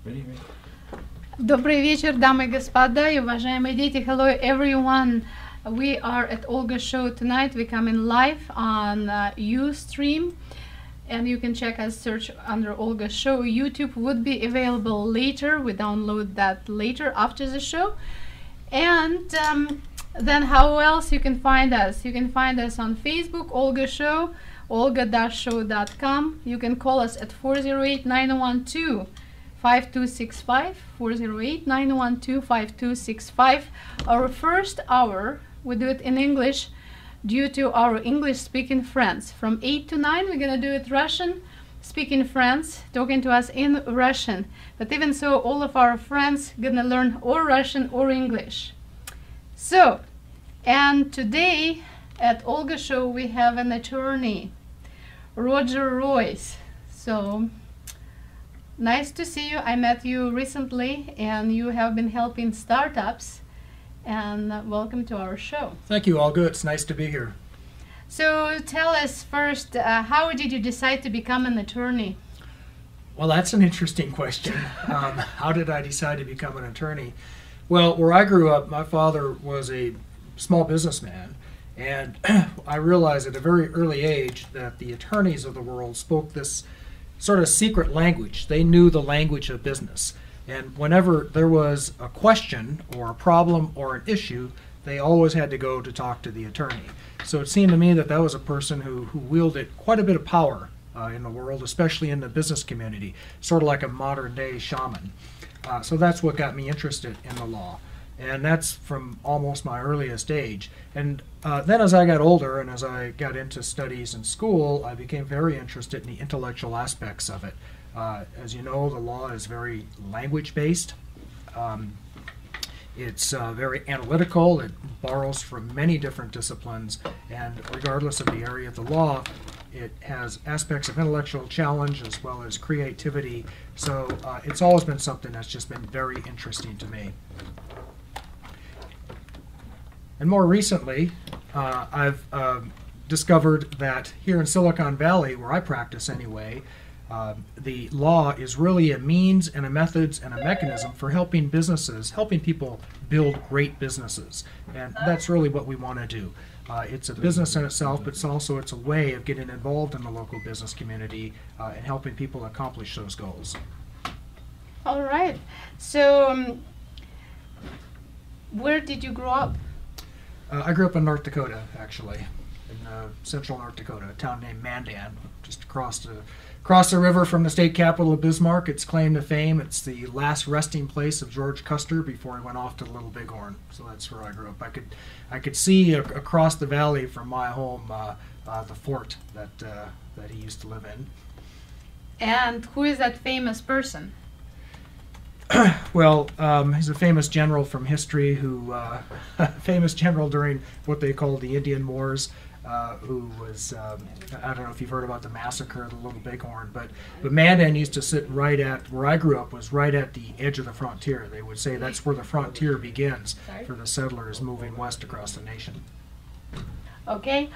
Ready? Добрый вечер, дамы и господа, и уважаемые дети. Hello, everyone. We are at Olga's show tonight. We come in live on Ustream, and you can check us, search under Olga's show. YouTube would be available later. We download that later after the show. And then how else you can find us? You can find us on Facebook, Olga Show, olga-show.com. You can call us at 408-912. 5265 408-912-5265. Our first hour, we do it in English due to our English speaking friends. From 8 to 9, we're gonna do it Russian speaking friends talking to us in Russian. But even so, all of our friends gonna learn or Russian or English. So, and today at Olga Show we have an attorney, Roger Royce. So, nice to see you. I met you recently and you have been helping startups, and welcome to our show. Thank you, Olga. It's nice to be here. So tell us first, how did you decide to become an attorney? Well, that's an interesting question. How did I decide to become an attorney? Well, where I grew up, my father was a small businessman, and I realized at a very early age that the attorneys of the world spoke this sort of secret language. They knew the language of business. And whenever there was a question or a problem or an issue, they always had to go to talk to the attorney. So it seemed to me that that was a person who wielded quite a bit of power in the world, especially in the business community, sort of like a modern day shaman. So that's what got me interested in the law. And that's from almost my earliest age. And then as I got older and as I got into studies in school, I became very interested in the intellectual aspects of it. As you know, the law is very language-based. It's very analytical. It borrows from many different disciplines. And regardless of the area of the law, it has aspects of intellectual challenge as well as creativity. So it's always been something that's just been very interesting to me. And more recently, I've discovered that here in Silicon Valley, where I practice anyway, the law is really a means and a methods and a mechanism for helping businesses, helping people build great businesses. And that's really what we want to do. It's a business in itself, but it's a way of getting involved in the local business community and helping people accomplish those goals. All right. So, where did you grow up? I grew up in North Dakota, actually, in central North Dakota, a town named Mandan, just across the river from the state capital of Bismarck. Its claim to fame, it's the last resting place of George Custer before he went off to the Little Bighorn. So that's where I grew up. I could see across the valley from my home the fort that he used to live in. And who is that famous person? Well, he's a famous general from history who, famous general during what they called the Indian Wars, who was, I don't know if you've heard about the massacre of the Little Bighorn, but Mandan used to sit right at, where I grew up was right at the edge of the frontier. They would say that's where the frontier begins for the settlers moving west across the nation. Okay,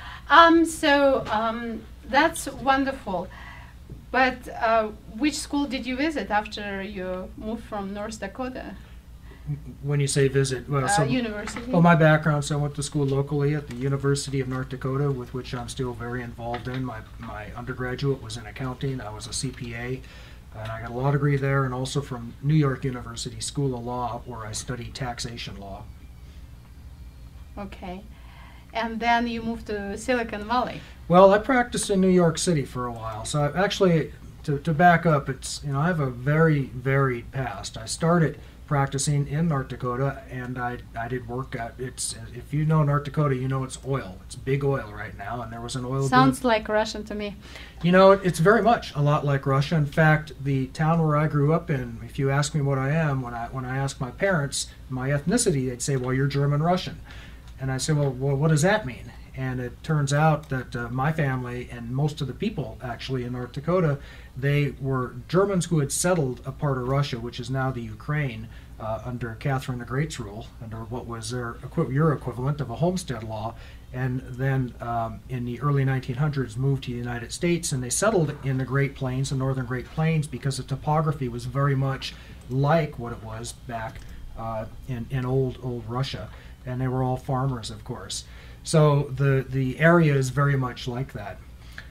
that's wonderful. But which school did you visit after you moved from North Dakota? When you say visit, well, university. Well, my background, so I went to school locally at the University of North Dakota, with which I'm still very involved in. My undergraduate was in accounting. I was a CPA, and I got a law degree there, and also from New York University School of Law, where I studied taxation law. Okay. And then you moved to Silicon Valley. Well, I practiced in New York City for a while. So I actually, to back up, I have a very varied past. I started practicing in North Dakota, and I did work at, if you know North Dakota, you know it's oil. It's big oil right now, and there was an oil Sounds like Russian to me. You know, it's very much a lot like Russia. In fact, the town where I grew up in, if you ask me what I am, when I ask my parents my ethnicity, they'd say, well, you're German Russian. And I say, well, what does that mean? And it turns out that my family and most of the people actually in North Dakota, they were Germans who had settled a part of Russia, which is now the Ukraine, under Catherine the Great's rule, under what was your equivalent of a homestead law. And then in the early 1900s moved to the United States, and they settled in the Great Plains, the northern Great Plains, because the topography was very much like what it was back in old Russia. And they were all farmers, of course. So the area is very much like that.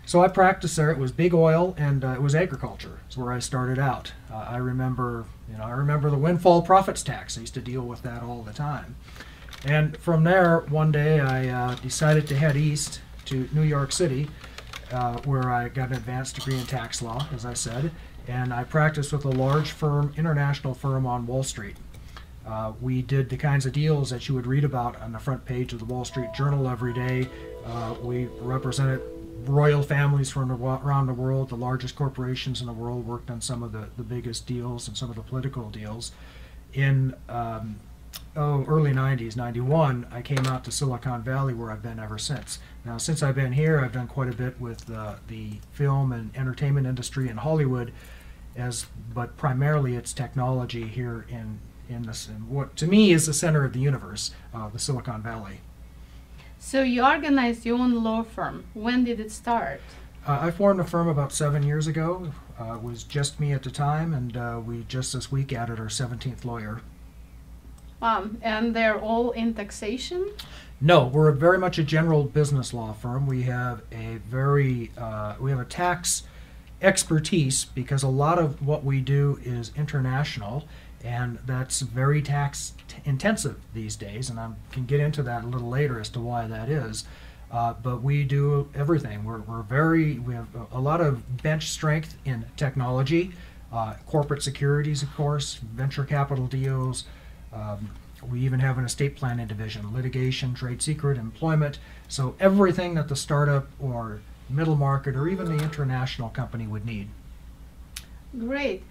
So I practiced there. It was big oil, and it was agriculture. It's where I started out. I remember the windfall profits tax. I used to deal with that all the time. And from there, one day I decided to head east to New York City, where I got an advanced degree in tax law, as I said, and I practiced with a large firm, international firm on Wall Street. We did the kinds of deals that you would read about on the front page of the Wall Street Journal every day. We represented royal families from around the world. The largest corporations in the world worked on some of the biggest deals and some of the political deals. In early 90s, 91, I came out to Silicon Valley, where I've been ever since. Now, since I've been here, I've done quite a bit with the film and entertainment industry in Hollywood, but primarily it's technology here in what to me is the center of the universe, the Silicon Valley. So you organized your own law firm. When did it start? I formed a firm about 7 years ago. It was just me at the time, and we just this week added our 17th lawyer. And they're all in taxation? No, we're very much a general business law firm. We have a tax expertise because a lot of what we do is international, and that's very tax intensive these days, and I can get into that a little later as to why that is. But we do everything. We have a lot of bench strength in technology, corporate securities, of course, venture capital deals. We even have an estate planning division, litigation, trade secret, employment. So everything that the startup or middle market or even the international company would need. Great.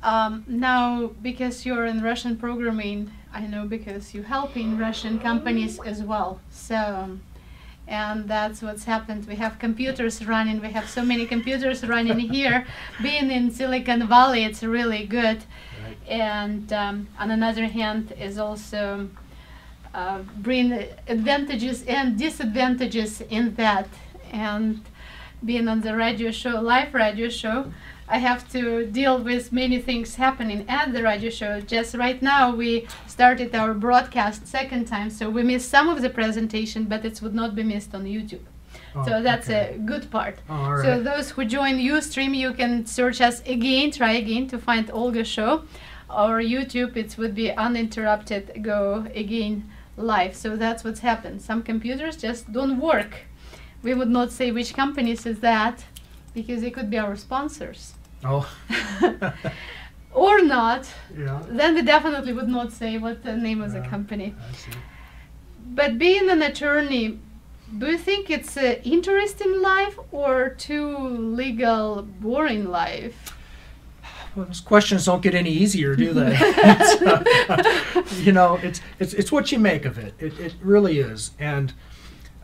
Now, because you're in Russian programming, I know because you're helping Russian companies as well. So, and that's what's happened. We have computers running. We have so many computers running here. Being in Silicon Valley, it's really good. Right. And on another hand, is also bring advantages and disadvantages in that. And being on the radio show, live radio show, I have to deal with many things happening at the radio show. Just right now, we started our broadcast second time, so we missed some of the presentation, but it would not be missed on YouTube. Oh, so that's okay. A good part. Oh, all right. So those who join Ustream, you can search us again, try again to find Olga show. Or YouTube, it would be uninterrupted, go again live. So that's what's happened. Some computers just don't work. We would not say which companies is that, because they could be our sponsors. Oh. Or not. Yeah. Then we definitely would not say what the name of the company. I see. But being an attorney, do you think it's an interesting life or too legal, boring life? Well, those questions don't get any easier, do they? It's what you make of it. It really is. And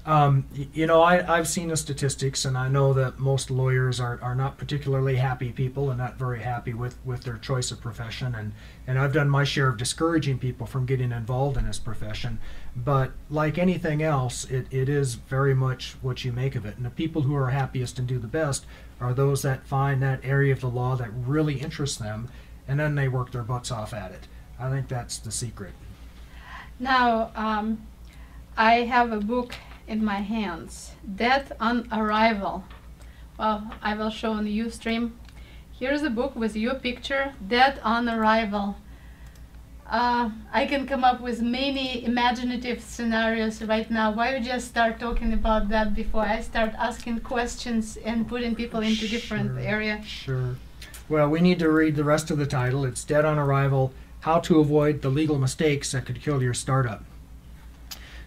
I've seen the statistics, and I know that most lawyers are not particularly happy people and not very happy with their choice of profession. And I've done my share of discouraging people from getting involved in this profession. But like anything else, it is very much what you make of it. And the people who are happiest and do the best are those that find that area of the law that really interests them, and then they work their butts off at it. I think that's the secret. Now, I have a book in my hands, Death on Arrival. Well, I will show on the Ustream. Here's a book with your picture, Death on Arrival. I can come up with many imaginative scenarios right now. Why don't you just start talking about that before I start asking questions and putting people into different areas? Sure. Well, we need to read the rest of the title. It's Death on Arrival, How to Avoid the Legal Mistakes That Could Kill Your Startup.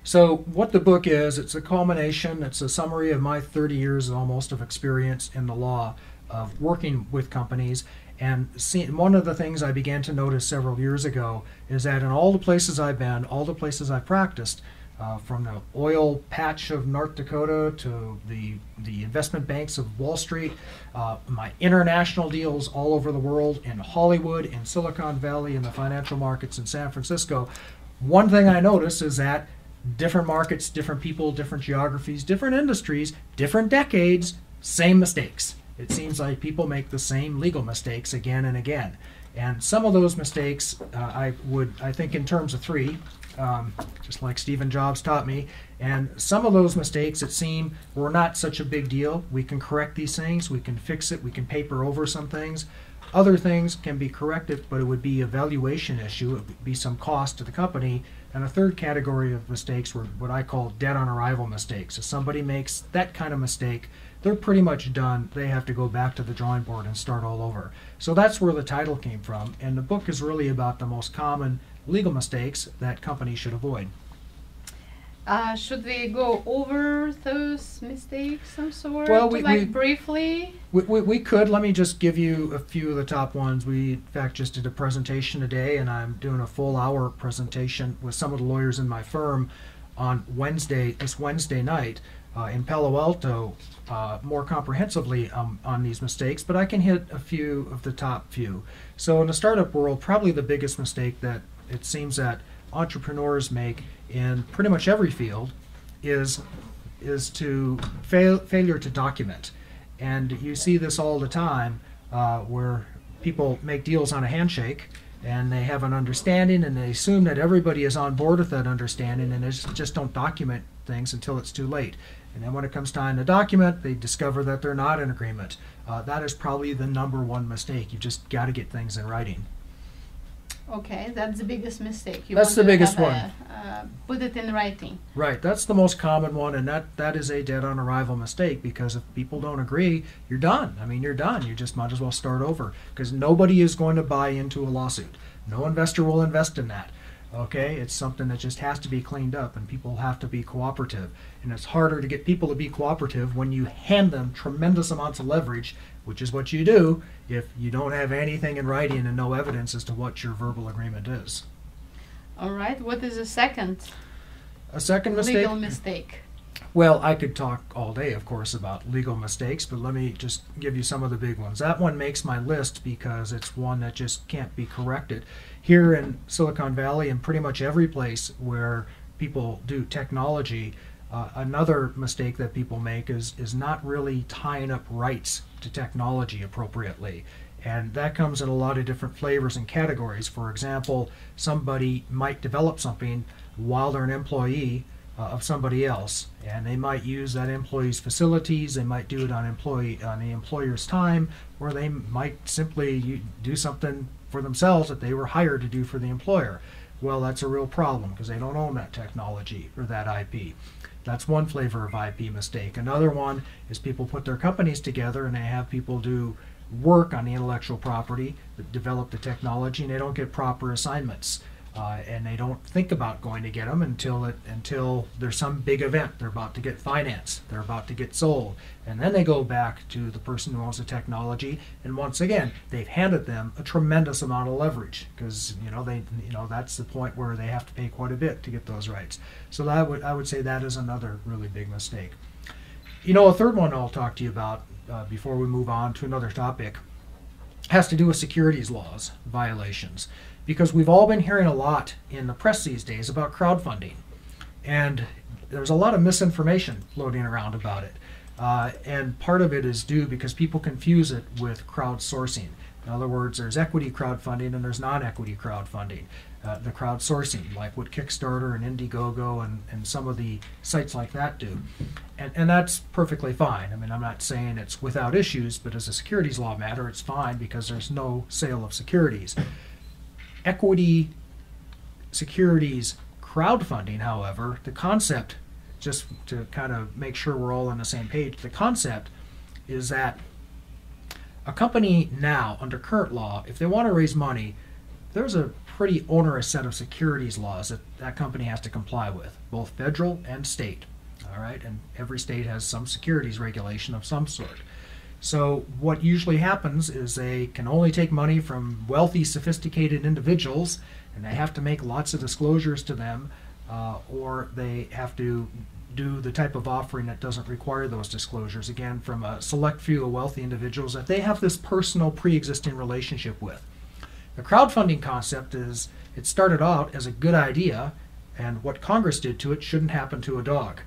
So what the book is, it's a culmination, it's a summary of my 30 years almost of experience in the law of working with companies. And one of the things I began to notice several years ago is that in all the places I've been, all the places I've practiced, from the oil patch of North Dakota to the investment banks of Wall Street, my international deals all over the world, in Hollywood, in Silicon Valley, in the financial markets in San Francisco. One thing I notice is that different markets, different people, different geographies, different industries, different decades, same mistakes. It seems like people make the same legal mistakes again and again. And some of those mistakes, I think in terms of three, just like Stephen Jobs taught me. And some of those mistakes, it seemed, were not such a big deal. We can correct these things, we can fix it, we can paper over some things. Other things can be corrected, but it would be a valuation issue. It would be some cost to the company. And a third category of mistakes were what I call dead on arrival mistakes. If somebody makes that kind of mistake, they're pretty much done. They have to go back to the drawing board and start all over. So that's where the title came from. And the book is really about the most common legal mistakes that companies should avoid. Should we go over those mistakes some sort? Well, briefly? We could. Let me just give you a few of the top ones. We, in fact, just did a presentation today, and I'm doing a full hour presentation with some of the lawyers in my firm on this Wednesday night in Palo Alto, more comprehensively on these mistakes, but I can hit a few of the top few. So in the startup world, probably the biggest mistake that it seems that entrepreneurs make in pretty much every field is to failure to document. And you see this all the time where people make deals on a handshake and they have an understanding and they assume that everybody is on board with that understanding, and they just don't document things until it's too late. And then when it comes time to document, they discover that they're not in agreement. That is probably the number one mistake. You've just got to get things in writing. Okay, that's the biggest mistake. That's the biggest one. Put it in writing. Right, that's the most common one, and that is a dead on arrival mistake, because if people don't agree, you're done. I mean, you're done. You just might as well start over, because nobody is going to buy into a lawsuit. No investor will invest in that. Okay, it's something that just has to be cleaned up, and people have to be cooperative. And it's harder to get people to be cooperative when you hand them tremendous amounts of leverage, which is what you do if you don't have anything in writing and no evidence as to what your verbal agreement is. All right, what is a second? A second mistake? Legal mistake. Well, I could talk all day, of course, about legal mistakes, but let me just give you some of the big ones. That one makes my list because it's one that just can't be corrected. Here in Silicon Valley and pretty much every place where people do technology, another mistake that people make is not really tying up rights to technology appropriately. And that comes in a lot of different flavors and categories. For example, somebody might develop something while they're an employee of somebody else, and they might use that employee's facilities. They might do it on the employer's time, or they might simply do something for themselves that they were hired to do for the employer. Well, that's a real problem because they don't own that technology or that IP. That's one flavor of IP mistake. Another one is people put their companies together and they have people do work on the intellectual property, develop the technology, and they don't get proper assignments. And they don't think about going to get them until there's some big event. They're about to get financed. They're about to get sold. And then they go back to the person who owns the technology. And once again, they've handed them a tremendous amount of leverage because that's the point where they have to pay quite a bit to get those rights. So I would say that is another really big mistake. A third one I'll talk to you about before we move on to another topic has to do with securities laws violations. Because we've all been hearing a lot in the press these days about crowdfunding. And there's a lot of misinformation floating around about it. And part of it is due because people confuse it with crowdsourcing. In other words, there's equity crowdfunding and there's non-equity crowdfunding. The crowdsourcing, like what Kickstarter and Indiegogo and some of the sites like that do. And that's perfectly fine. I mean, I'm not saying it's without issues, but as a securities law matter, it's fine because there's no sale of securities. Equity securities crowdfunding, however, the concept, just to kind of make sure we're all on the same page, the concept is that a company now, under current law, if they want to raise money, there's a pretty onerous set of securities laws that that company has to comply with, both federal and state. All right, and every state has some securities regulation of some sort. So what usually happens is they can only take money from wealthy, sophisticated individuals, and they have to make lots of disclosures to them or they have to do the type of offering that doesn't require those disclosures, again, from a select few of wealthy individuals that they have this personal pre-existing relationship with. The crowdfunding concept is, it started out as a good idea, and what Congress did to it shouldn't happen to a dog.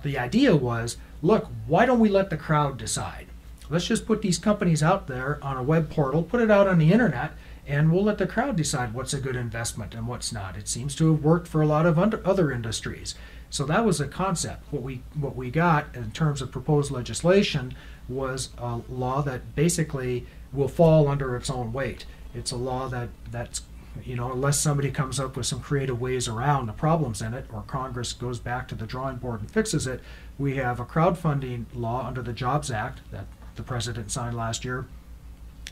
The idea was, look, why don't we let the crowd decide? Let's just put these companies out there on a web portal, put it out on the internet, and we'll let the crowd decide what's a good investment and what's not. It seems to have worked for a lot of other industries. So that was a concept. What we got in terms of proposed legislation was a law that basically will fall under its own weight. It's a law that's, unless somebody comes up with some creative ways around the problems in it, or Congress goes back to the drawing board and fixes it, we have a crowdfunding law under the Jobs Act that the president signed last year,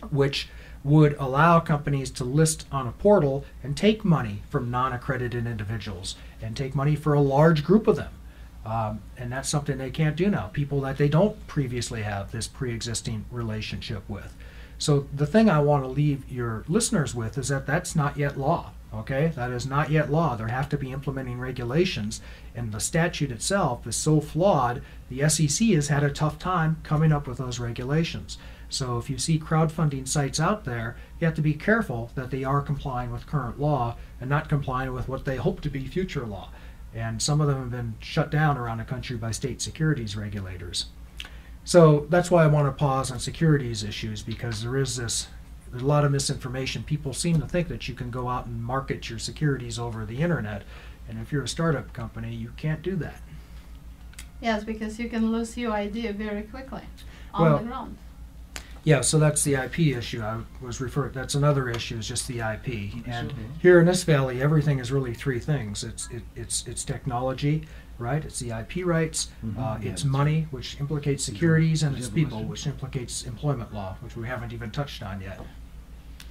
which would allow companies to list on a portal and take money from non-accredited individuals and take money for a large group of them. And that's something they can't do now, people that they don't previously have this pre-existing relationship with. So the thing I want to leave your listeners with is that that's not yet law. Okay, that is not yet law. There have to be implementing regulations, and the statute itself is so flawed, the SEC has had a tough time coming up with those regulations. So if you see crowdfunding sites out there, you have to be careful that they are complying with current law and not complying with what they hope to be future law. And some of them have been shut down around the country by state securities regulators. So that's why I want to pause on securities issues, because there's a lot of misinformation. People seem to think that you can go out and market your securities over the internet, and if you're a startup company, you can't do that. Yes, because you can lose your idea very quickly on the ground. Yeah, so that's the IP issue I was referring. That's another issue, is just the IP. And here in this valley, everything is really three things. It's technology, right? It's the IP rights. It's money, which implicates securities, and it's people, which implicates employment law, which we haven't even touched on yet.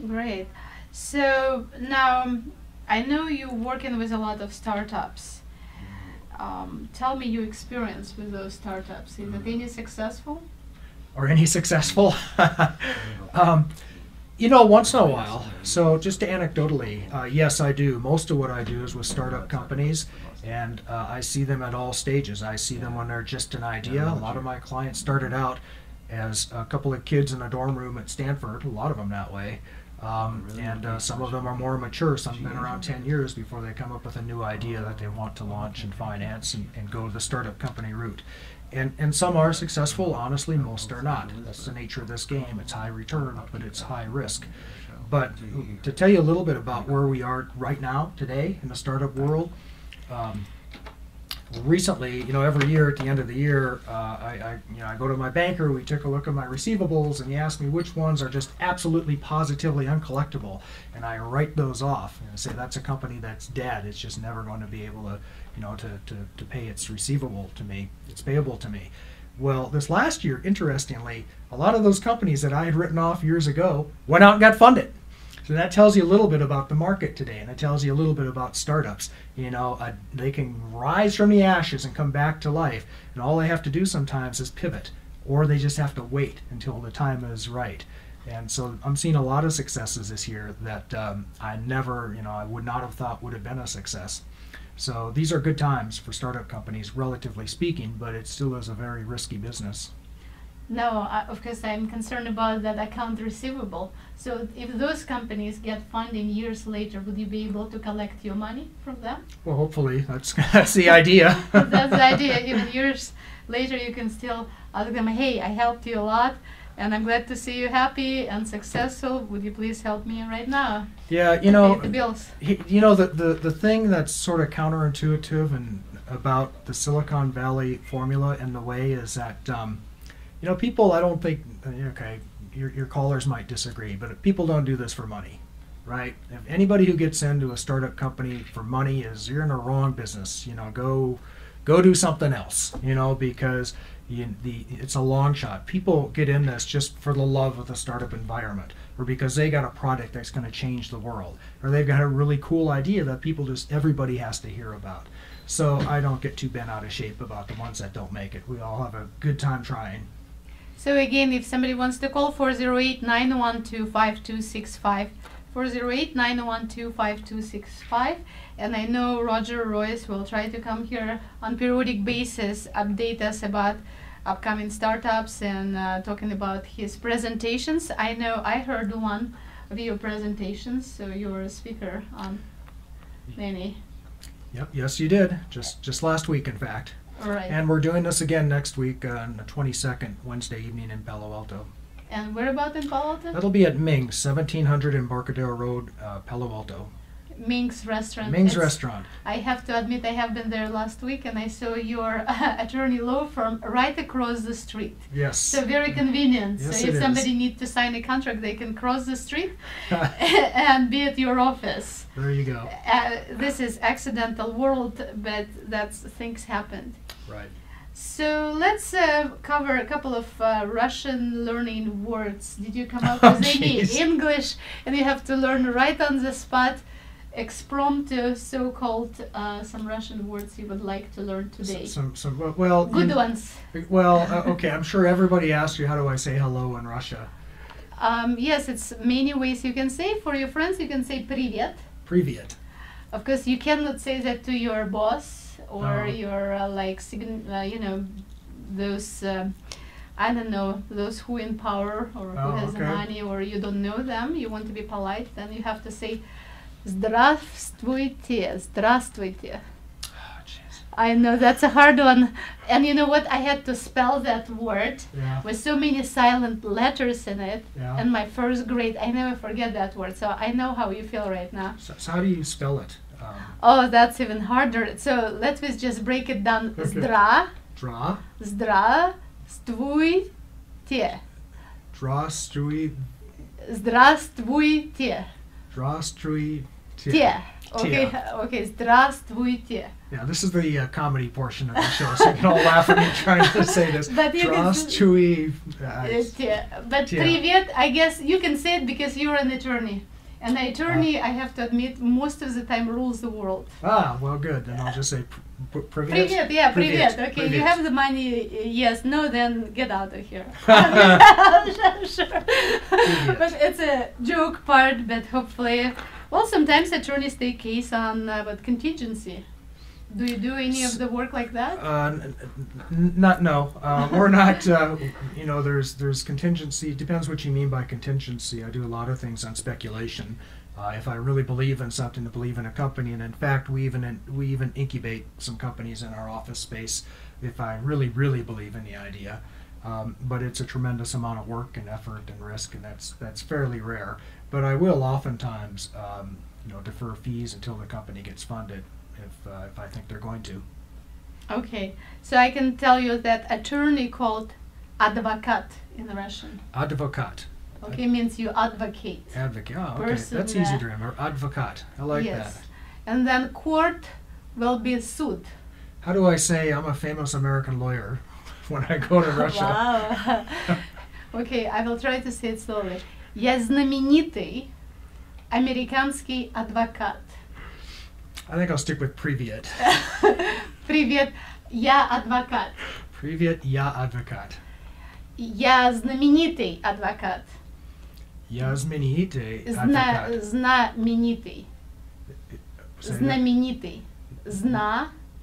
Great. So now I know you're working with a lot of startups. Tell me your experience with those startups. Is it any successful? Or any successful? Once in a while. So just anecdotally, yes, I do. Most of what I do is with startup companies, and I see them at all stages. I see them when they're just an idea. A lot of my clients started out as a couple of kids in a dorm room at Stanford, a lot of them that way. And some of them are more mature. Some have been around 10 years before they come up with a new idea that they want to launch and finance and go the startup company route. And some are successful, honestly, most are not. That's the nature of this game. It's high return, but it's high risk. But to tell you a little bit about where we are right now, today, in the startup world, recently, every year at the end of the year, I go to my banker, we took a look at my receivables, and he asked me which ones are just absolutely positively uncollectible, and I write those off and say that's a company that's dead. It's just never going to be able to to pay its receivable to me, its payable to me. Well, this last year, interestingly, a lot of those companies that I had written off years ago went out and got funded. So that tells you a little bit about the market today, and it tells you a little bit about startups. They can rise from the ashes and come back to life, and all they have to do sometimes is pivot, or they just have to wait until the time is right. And so I'm seeing a lot of successes this year that I would not have thought would have been a success. So these are good times for startup companies, relatively speaking, but it still is a very risky business. No, of course I'm concerned about that account receivable. So if those companies get funding years later, would you be able to collect your money from them? Well, hopefully. That's the idea. That's the idea. Even years later you can still ask them, hey, I helped you a lot, and I'm glad to see you happy and successful. Would you please help me right now? Yeah, pay the bills. The thing that's sort of counterintuitive and about the Silicon Valley formula and the way is that people, I don't think, okay, your callers might disagree, but people don't do this for money, right? If anybody who gets into a startup company for money you're in a wrong business. Go do something else, because it's a long shot. People get in this just for the love of the startup environment, or because they got a product that's going to change the world, or they've got a really cool idea that everybody has to hear about. So I don't get too bent out of shape about the ones that don't make it. We all have a good time trying. So again, if somebody wants to call 408-912-5265, 408-912-5265. And I know Roger Royce will try to come here on periodic basis, update us about upcoming startups and talking about his presentations. I know I heard one of your presentations, so you're a speaker on many. Yep, yes you did. Just last week, in fact. All right. And we're doing this again next week on the 22nd, Wednesday evening in Palo Alto. And where about in Palo Alto? That'll be at Ming's, 1700 Embarcadero Road, Palo Alto. Ming's Restaurant. Ming's Restaurant. I have to admit I have been there last week and I saw your attorney law firm right across the street. Yes. So very convenient. Yes, So if it somebody is. needs to sign a contract, they can cross the street and be at your office. There you go. This is accidental world, but that's things happened. Right. So let's cover a couple of Russian learning words. Did you come up with any Jeez. English? And you have to learn right on the spot, expromptu, so-called some Russian words you would like to learn today. Well, Good ones. Well, okay. I'm sure everybody asked you how do I say hello in Russia. Yes, it's many ways you can say. For your friends, you can say привет. Privyet. Of course, you cannot say that to your boss or Oh. your you know, those I don't know, those who in power or who Oh, has the okay. money, or you don't know them. You want to be polite, then you have to say здравствуйте, здравствуйте. Oh, jeez. I know that's a hard one, and you know what? I had to spell that word Yeah. with so many silent letters in it. Yeah. In my first grade, I never forget that word. So I know how you feel right now. So how do you spell it? Oh, that's even harder. So let's just break it down. Okay. Здравствуйте. Draw. Draw. Strui. Здравствуйте. Draw. Strui. Те. Okay, okay. Здравствуйте. Yeah, this is the comedy portion of the show, so you can all laugh at me trying to say this. But you can s- Strui. Те. But Те. привет, I guess you can say it because you're an attorney. And an attorney, I have to admit, most of the time rules the world. Well, good. Then I'll just say privyet. Привет, yeah, привет. Привет, Okay, привет. you have the money. Yes, no, then get out of here. Sure. But it's a joke part, but hopefully, well, sometimes attorneys take case on but contingency. Do you do any of the work like that? No. We're not. You know, there's contingency. It depends what you mean by contingency. I do a lot of things on speculation. If I really believe in something, to believe in a company, and in fact, we even incubate some companies in our office space. If I really believe in the idea, but it's a tremendous amount of work and effort and risk, and that's fairly rare. But I will oftentimes, defer fees until the company gets funded, if I think they're going to. Okay, so I can tell you that attorney called advokat in Russian. Advokat. Okay, means you advocate. Advocate. Oh, okay. Person, That's easy to remember. Advokat. I like Yes. that. And then court will be суд. How do I say I'm a famous American lawyer when I go to Russia? Wow. Okay, I will try to say it slowly. Я знаменитый американский адвокат. I think I'll stick with Privyet. Привет, я адвокат. Privyet, я адвокат. Я знаменитый адвокат. Я знаменитый адвокат. Знаменитый. Say that. Знаменитый.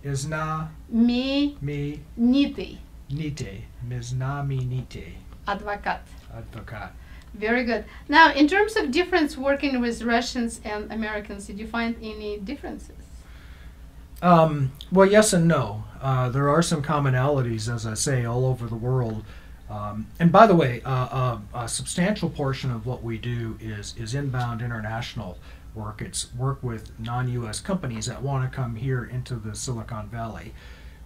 Знаменитый. Знаменитый Знаменитый. адвокат. Advokat. Very good. Now, in terms of difference working with Russians and Americans, did you find any differences? Well, yes and no. There are some commonalities, as I say, all over the world. And by the way, a substantial portion of what we do is inbound international work. It's work with non-U.S. companies that want to come here into the Silicon Valley.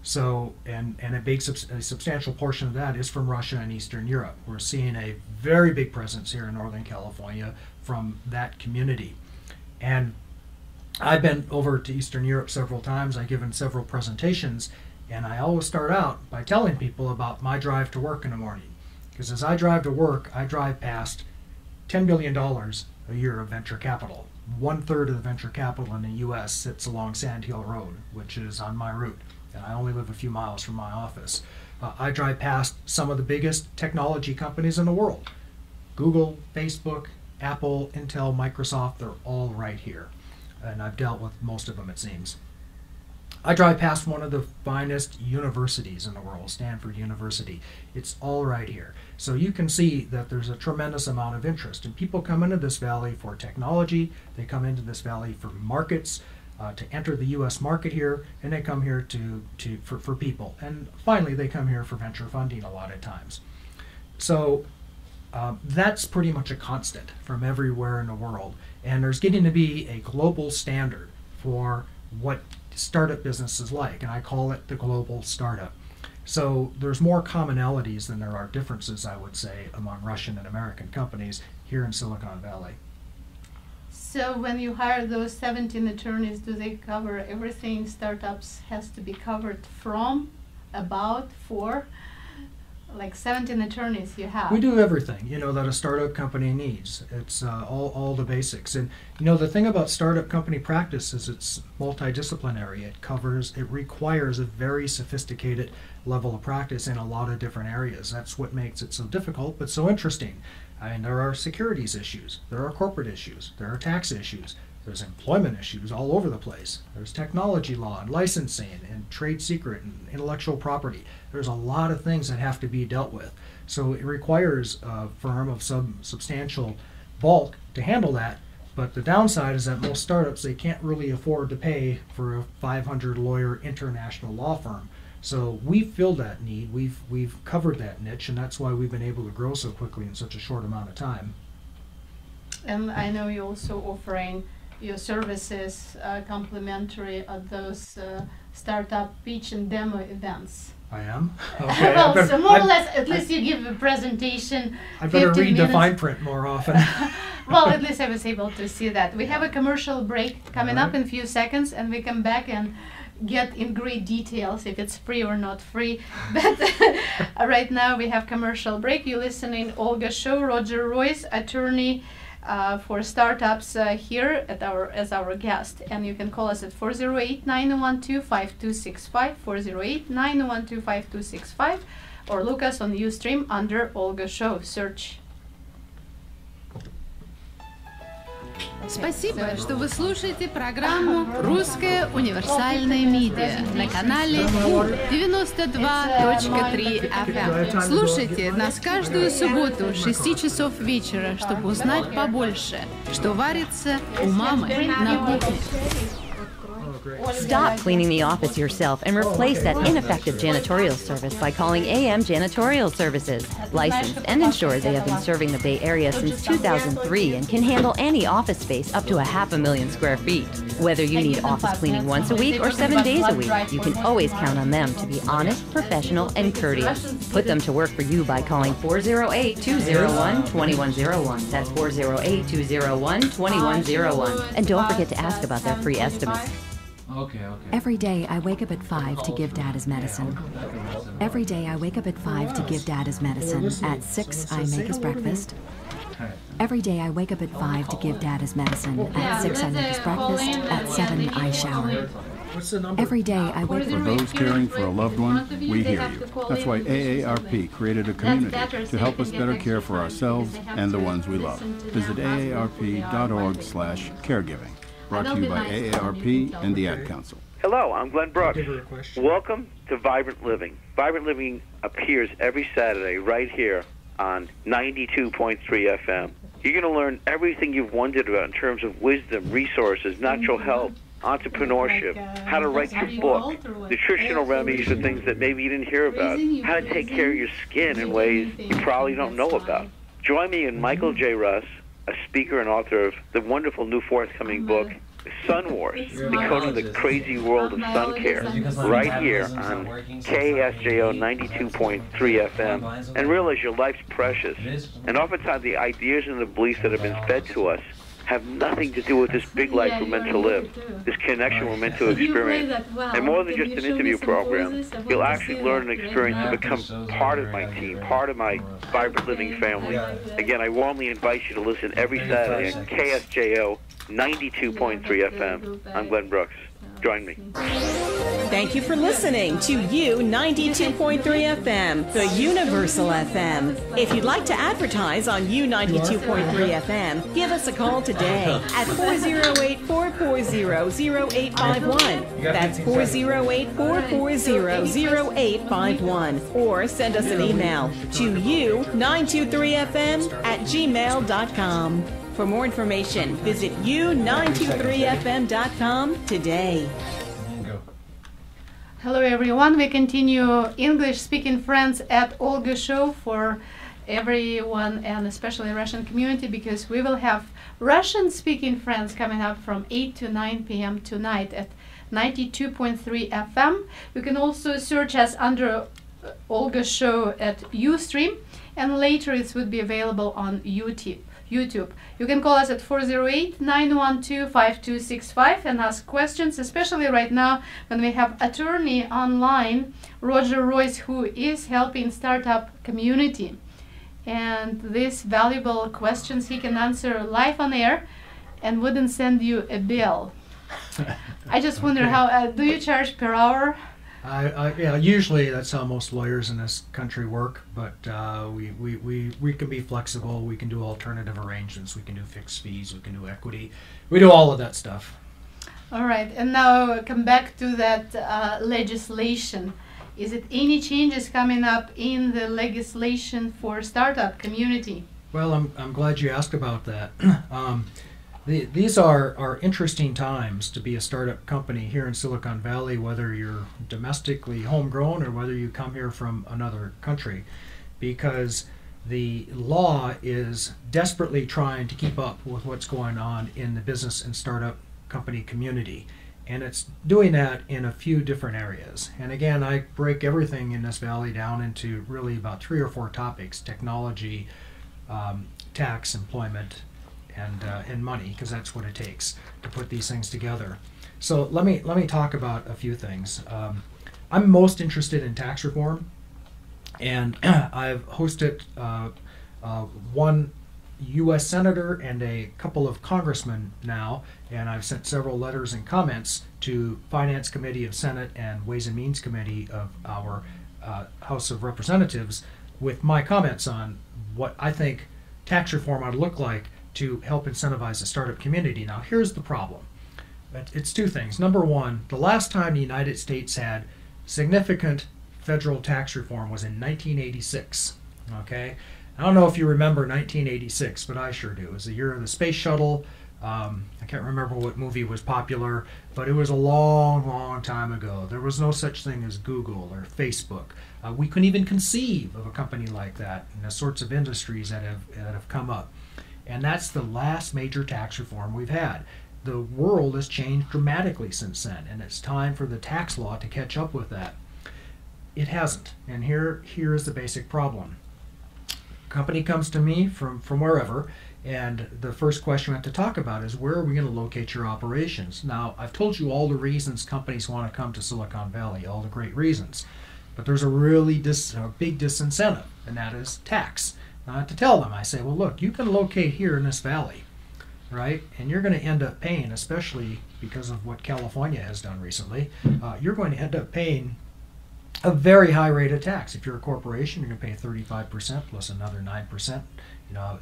So, and a substantial portion of that is from Russia and Eastern Europe. We're seeing a very big presence here in Northern California from that community. And I've been over to Eastern Europe several times. I've given several presentations, and I always start out by telling people about my drive to work in the morning. Because as I drive to work, I drive past $10 billion a year of venture capital. 1/3 of the venture capital in the U.S. sits along Sand Hill Road, which is on my route. And I only live a few miles from my office. I drive past some of the biggest technology companies in the world. Google, Facebook, Apple, Intel, Microsoft, they're all right here. And I've dealt with most of them, it seems. I drive past one of the finest universities in the world, Stanford University. It's all right here. So you can see that there's a tremendous amount of interest. And people come into this valley for technology, they come into this valley for markets, to enter the U.S. market here, and they come here for people. And finally, they come here for venture funding a lot of times. So that's pretty much a constant from everywhere in the world. And there's getting to be a global standard for what startup business is like, and I call it the global startup. So there's more commonalities than there are differences, I would say, among Russian and American companies here in Silicon Valley. So when you hire those 17 attorneys, do they cover everything startups has to be covered from, about, for? Like 17 attorneys you have. We do everything, that a startup company needs. It's all the basics. And, the thing about startup company practice is it's multidisciplinary. It requires a very sophisticated level of practice in a lot of different areas. That's what makes it so difficult, but so interesting. I mean, there are securities issues, there are corporate issues, there are tax issues, there's employment issues all over the place. There's technology law and licensing and trade secret and intellectual property. There's a lot of things that have to be dealt with. So it requires a firm of some substantial bulk to handle that. But the downside is that most startups, they can't really afford to pay for a 500 lawyer international law firm. So we've filled that need, we've covered that niche, and that's why we've been able to grow so quickly in such a short amount of time. And I know you're also offering your services complimentary at those startup pitch and demo events. I am? Okay. Well, so more or less, at least you give a presentation. I better read the fine print more often. Well, at least I was able to see that. We have a commercial break coming up in a few seconds, and we come back and get in great details if it's free or not free. But right now we have commercial break. You're listening Olga Show, Roger Royce, attorney for startups here as our guest, and you can call us at 408-912-5265, 408-912-5265, or look us on Ustream under Olga Show. Search. Спасибо, что вы слушаете программу «Русская универсальная медиа» на канале 92.3 FM. Слушайте нас каждую субботу с 6 часов вечера, чтобы узнать побольше, что варится у мамы на кухне. Stop cleaning the office yourself and replace that ineffective janitorial service by calling AM Janitorial Services. Licensed and insured, they have been serving the Bay Area since 2003 and can handle any office space up to 500,000 square feet. Whether you need office cleaning once a week or 7 days a week, you can always count on them to be honest, professional, and courteous. Put them to work for you by calling 408-201-2101. That's 408-201-2101. And don't forget to ask about their free estimates. Okay. Every day I wake up at 5 to give Dad his medicine. Every day I wake up at 5 to give Dad his medicine. At 6 I make his breakfast. Every day I wake up at 5 to give Dad his medicine. At 6 I make his breakfast. At 7 I shower. Every day I wake For those caring for a loved one, we hear you. That's why AARP created a community to help us better care for ourselves and the ones we love. Visit aarp.org/caregiving. Brought to you by AARP and the Ad Council. Hello, I'm Glenn Brooks. Welcome to Vibrant Living. Vibrant Living appears every Saturday right here on 92.3 FM. You're going to learn everything you've wondered about in terms of wisdom, resources, natural health, entrepreneurship, how to write your book, nutritional remedies for things that maybe you didn't hear about, how to take care of your skin in ways you probably don't know about. Join me and Michael J. Russ, a speaker and author of the wonderful new forthcoming book, Sun Wars, Decoding the Crazy World of Sun Care, right here on KSJO 92.3 FM, and realize your life's precious. And oftentimes the ideas and the beliefs that have been fed to us have nothing to do with this big life we're meant to live, this connection we're meant to experience. And more than just an interview program, you'll actually learn and experience to become part of my team, part of my Vibrant Living family. Again, I warmly invite you to listen every Saturday on KSJO 92.3 FM. I'm Glenn Brooks. Join me. Thank you for listening to U92.3 FM, the Universal FM. If you'd like to advertise on U92.3 FM, give us a call today at 408-440-0851. That's 408-440-0851. Or send us an email to u923fm@gmail.com. For more information, visit u923fm.com today. Hello everyone, we continue English speaking friends at Olga show for everyone and especially Russian community, because we will have Russian speaking friends coming up from 8 to 9 p.m. tonight at 92.3 FM. You can also search us under Olga show at Ustream, and later it would be available on YouTube. You can call us at 408-912-5265 and ask questions, especially right now when we have attorney online, Roger Royce, who is helping startup community. And these valuable questions he can answer live on air and wouldn't send you a bill. I just wonder how, do you charge per hour? Yeah, usually that's how most lawyers in this country work, but we can be flexible. We can do alternative arrangements. We can do fixed fees. We can do equity. We do all of that stuff. All right, and now come back to that legislation. Is it any changes coming up in the legislation for startup community? Well, I'm glad you asked about that. These are interesting times to be a startup company here in Silicon Valley, whether you're domestically homegrown or whether you come here from another country, because the law is desperately trying to keep up with what's going on in the business and startup company community. And it's doing that in a few different areas. And again, I break everything in this valley down into really about 3 or 4 topics: technology, tax, employment, and money, because that's what it takes to put these things together. So let me talk about a few things. I'm most interested in tax reform, and I've hosted one U.S. senator and a couple of congressmen now, and I've sent several letters and comments to Finance Committee of Senate and Ways and Means Committee of our House of Representatives with my comments on what I think tax reform ought to look like to help incentivize the startup community. Now, here's the problem. It's 2 things. Number one, the last time the United States had significant federal tax reform was in 1986. Okay? I don't know if you remember 1986, but I sure do. It was the year of the space shuttle. I can't remember what movie was popular, but it was a long, long time ago. There was no such thing as Google or Facebook. We couldn't even conceive of a company like that and the sorts of industries that have come up. And that's the last major tax reform we've had. The world has changed dramatically since then, and it's time for the tax law to catch up with that. It hasn't, and here is the basic problem. A company comes to me from wherever, and the first question we have to talk about is, where are we going to locate your operations? Now, I've told you all the reasons companies want to come to Silicon Valley, all the great reasons, but there's a really big disincentive, and that is tax. To tell them, I say, well, look, you can locate here in this valley, right? And you're going to end up paying, especially because of what California has done recently, you're going to end up paying a very high rate of tax. If you're a corporation, you're going to pay 35% plus another 9%,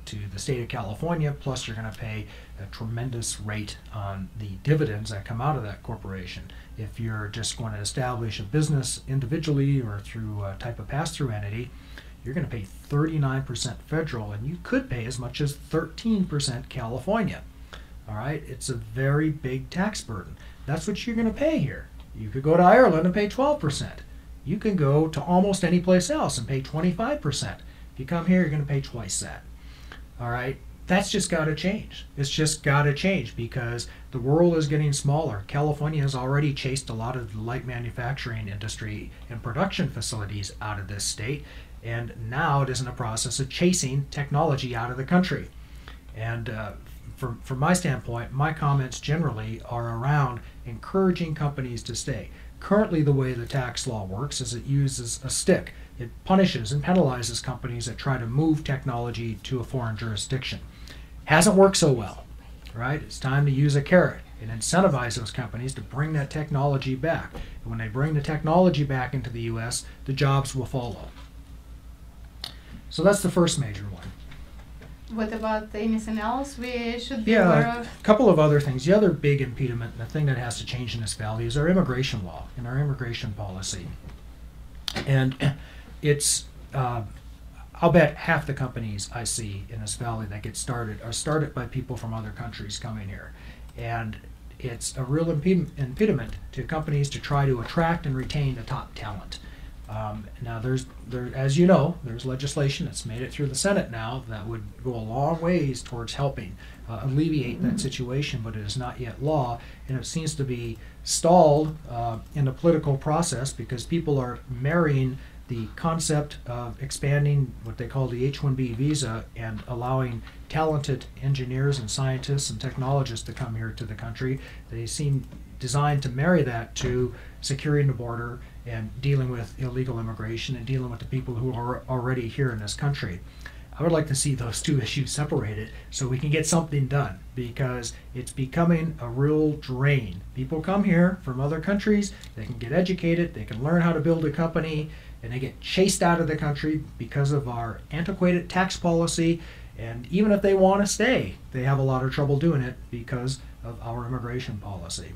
to the state of California, plus you're going to pay a tremendous rate on the dividends that come out of that corporation. If you're just going to establish a business individually or through a type of pass-through entity, you're going to pay 39% federal, and you could pay as much as 13% California. All right, it's a very big tax burden. That's what you're going to pay here. You could go to Ireland and pay 12%. You can go to almost any place else and pay 25%. If you come here, you're going to pay twice that. All right, that's just got to change. It's just got to change because the world is getting smaller. California has already chased a lot of the light manufacturing industry and production facilities out of this state. And now it is in the process of chasing technology out of the country. And from my standpoint, my comments generally are around encouraging companies to stay. Currently, the way the tax law works is it uses a stick. It punishes and penalizes companies that try to move technology to a foreign jurisdiction. Hasn't worked so well. right? It's time to use a carrot and incentivize those companies to bring that technology back. And when they bring the technology back into the U.S., the jobs will follow. So that's the first major one. What about anything else we should be aware of? A couple of other things. The other big impediment, the thing that has to change in this valley, is our immigration law and our immigration policy. And it's, I'll bet half the companies I see in this valley that get started are started by people from other countries coming here. And it's a real impediment to companies to try to attract and retain the top talent. Now, as you know, there's legislation that's made it through the Senate now that would go a long ways towards helping alleviate that situation, but it is not yet law, and it seems to be stalled in the political process because people are marrying the concept of expanding what they call the H-1B visa and allowing talented engineers and scientists and technologists to come here to the country. They seem designed to marry that to securing the border and dealing with illegal immigration and dealing with the people who are already here in this country. I would like to see those two issues separated so we can get something done, because it's becoming a real drain. People come here from other countries, they can get educated, they can learn how to build a company, and they get chased out of the country because of our antiquated tax policy. And even if they want to stay, they have a lot of trouble doing it because of our immigration policy.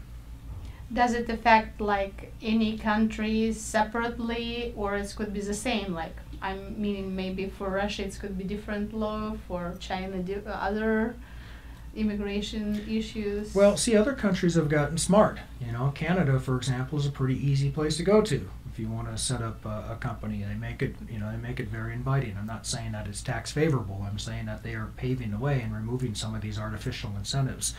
Does it affect like any countries separately, or it could be the same? Like, I'm meaning maybe for Russia it could be different law, for China other immigration issues. Well, see, other countries have gotten smart. You know, Canada, for example, is a pretty easy place to go to if you want to set up a company. They make it, they make it very inviting. I'm not saying that it's tax favorable. I'm saying that they are paving the way and removing some of these artificial incentives.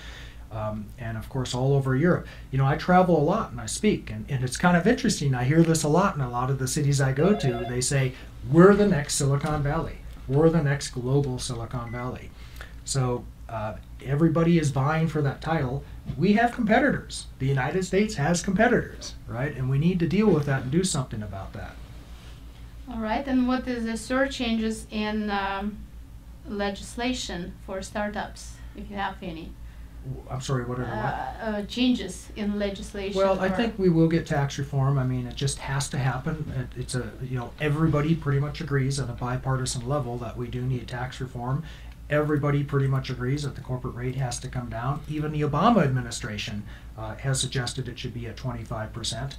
And of course all over Europe. I travel a lot and I speak, and it's kind of interesting. I hear this a lot in a lot of the cities I go to. They say, we're the next Silicon Valley. We're the next global Silicon Valley. So everybody is vying for that title. We have competitors. The United States has competitors, right? And we need to deal with that and do something about that. All right, and what is the sort of changes in legislation for startups, if you have any? I'm sorry, what are the what? Changes in legislation? Well, I think we will get tax reform. I mean, it just has to happen. It's everybody pretty much agrees at a bipartisan level that we do need tax reform. Everybody pretty much agrees that the corporate rate has to come down. Even the Obama administration has suggested it should be at 25%.